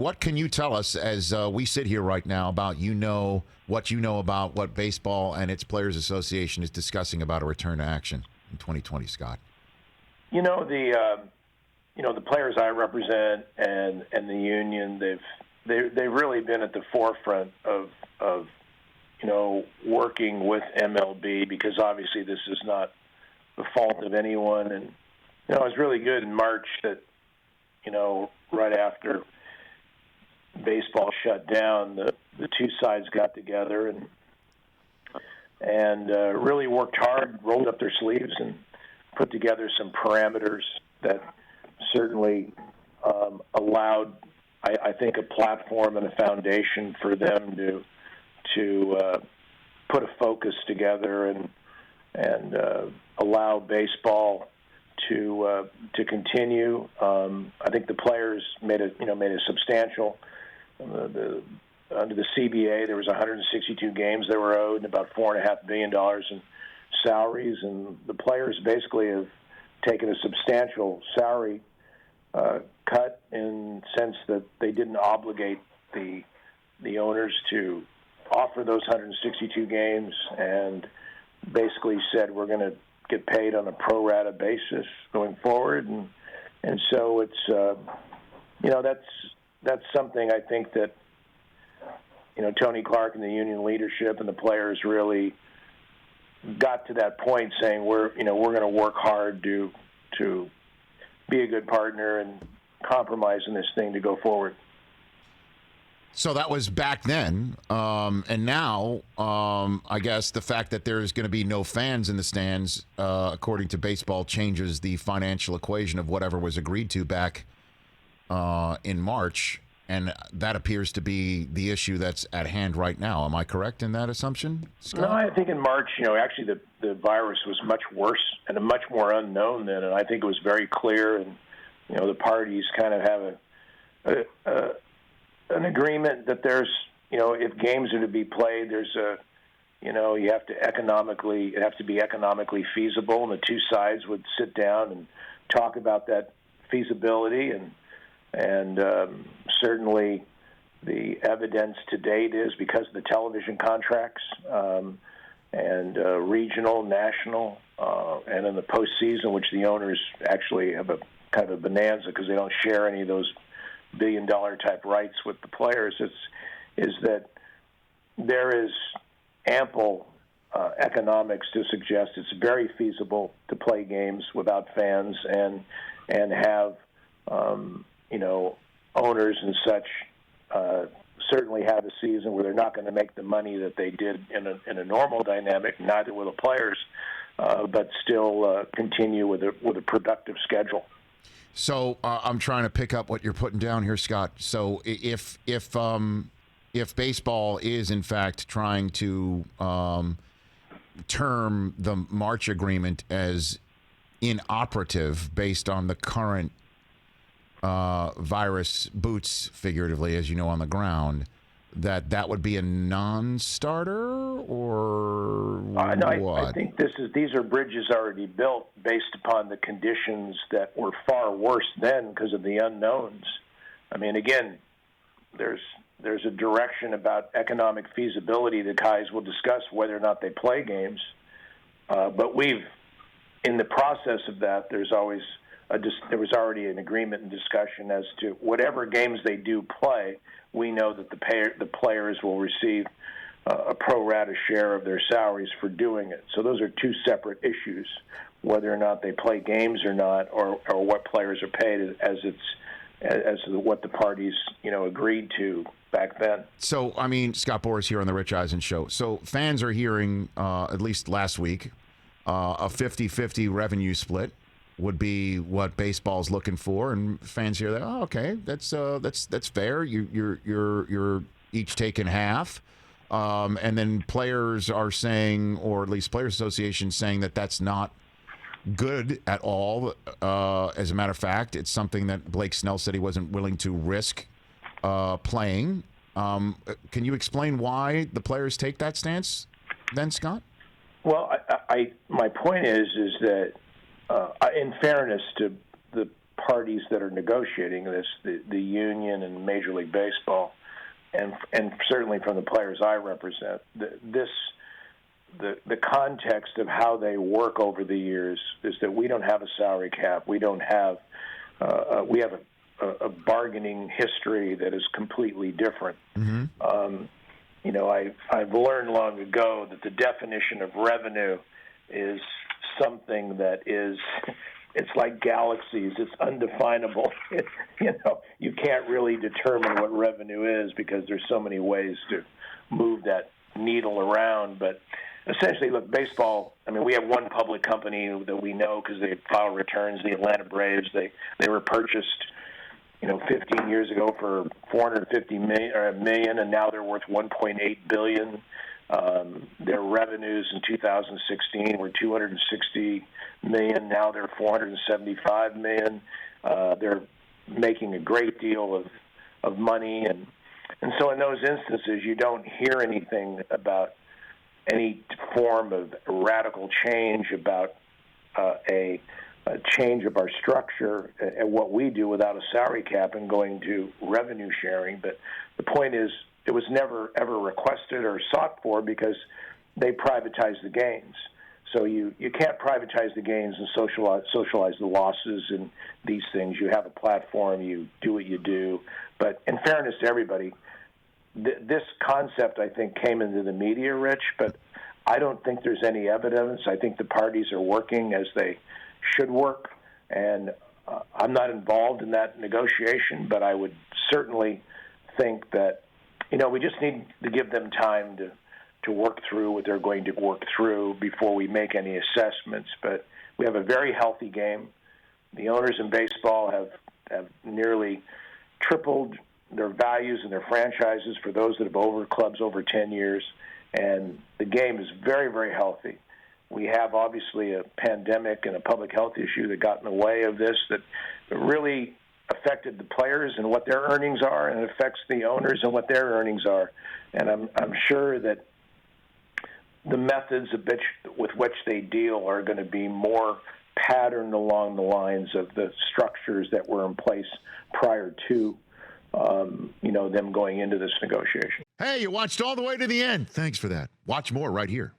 What can you tell us as we sit here right now about what you know about what baseball and its Players Association is discussing about a return to action in 2020, Scott? The players I represent and the union, they've really been at the forefront of working with MLB, because obviously this is not the fault of anyone. And it was really good in March that right after baseball shut down, the two sides got together and really worked hard, rolled up their sleeves, and put together some parameters that certainly allowed, I think, a platform and a foundation for them to put a focus together and allow baseball to continue. I think the players made a substantial. Under the CBA, there was 162 games they were owed and about $4.5 billion in salaries, and the players basically have taken a substantial salary cut in the sense that they didn't obligate the owners to offer those 162 games, and basically said we're going to get paid on a pro rata basis going forward, and so it's that's something I think that Tony Clark and the union leadership and the players really got to that point, saying we're going to work hard to be a good partner and compromise in this thing to go forward. So that was back then, and now I guess the fact that there's going to be no fans in the stands, according to baseball, changes the financial equation of whatever was agreed to back in March, and that appears to be the issue that's at hand right now. Am I correct in that assumption, Scott? No, I think in March, actually the virus was much worse and much more unknown then, and I think it was very clear, and the parties kind of have an agreement that there's, if games are to be played, there's it has to be economically feasible, and the two sides would sit down and talk about that feasibility, and certainly the evidence to date is because of the television contracts and regional, national, and in the postseason, which the owners actually have a kind of a bonanza because they don't share any of those billion-dollar type rights with the players, is that there is ample economics to suggest it's very feasible to play games without fans and have owners and such certainly have a season where they're not going to make the money that they did in a normal dynamic, neither will the players, but still continue with a productive schedule. So I'm trying to pick up what you're putting down here, Scott. So if baseball is in fact trying to term the March agreement as inoperative based on the current virus boots, figuratively, as you know, on the ground, that would be a non-starter, or what? No, I think these are bridges already built based upon the conditions that were far worse then because of the unknowns. I mean, again, there's a direction about economic feasibility that guys will discuss whether or not they play games, but in the process of that, there was already an agreement and discussion as to whatever games they do play. We know that the players will receive a pro rata share of their salaries for doing it. So those are two separate issues, whether or not they play games or not, or what players are paid as what the parties agreed to back then. So, I mean, Scott Boras here on the Rich Eisen Show. So fans are hearing, at least last week, a 50-50 revenue split would be what baseball's looking for, and fans hear that. Oh, okay, that's fair. You're each taking half, and then players are saying, or at least Players Association saying that that's not good at all. As a matter of fact, it's something that Blake Snell said he wasn't willing to risk playing. Can you explain why the players take that stance, then, Scott? Well, my point is that. In fairness to the parties that are negotiating this, the union and Major League Baseball, and certainly from the players I represent, the context of how they work over the years is that we don't have a salary cap. We don't have we have a bargaining history that is completely different. Mm-hmm. I've learned long ago that the definition of revenue is something that is, it's like galaxies. It's undefinable. You can't really determine what revenue is because there's so many ways to move that needle around. But essentially, look, baseball, I mean, we have one public company that we know because they file returns, the Atlanta Braves. They were purchased 15 years ago for $450 million, and now they're worth $1.8 billion. Their revenues in 2016 were $260 million. Now they're $475 million. They're making a great deal of money, and so in those instances, you don't hear anything about any form of radical change about a change of our structure and what we do without a salary cap and going to revenue sharing. But the point is, it was never, ever requested or sought for because they privatized the gains. So you can't privatize the gains and socialize the losses and these things. You have a platform, you do what you do. But in fairness to everybody, this concept, I think, came into the media, Rich, but I don't think there's any evidence. I think the parties are working as they should work, and I'm not involved in that negotiation, but I would certainly think that, we just need to give them time to work through what they're going to work through before we make any assessments. But we have a very healthy game. The owners in baseball have nearly tripled their values and their franchises for those that have over clubs over 10 years, and the game is very, very healthy. We have obviously a pandemic and a public health issue that got in the way of this that really affected the players and what their earnings are, and it affects the owners and what their earnings are. And I'm sure that the methods with which they deal are going to be more patterned along the lines of the structures that were in place prior to them going into this negotiation. Hey, you watched all the way to the end. Thanks for that. Watch more right here.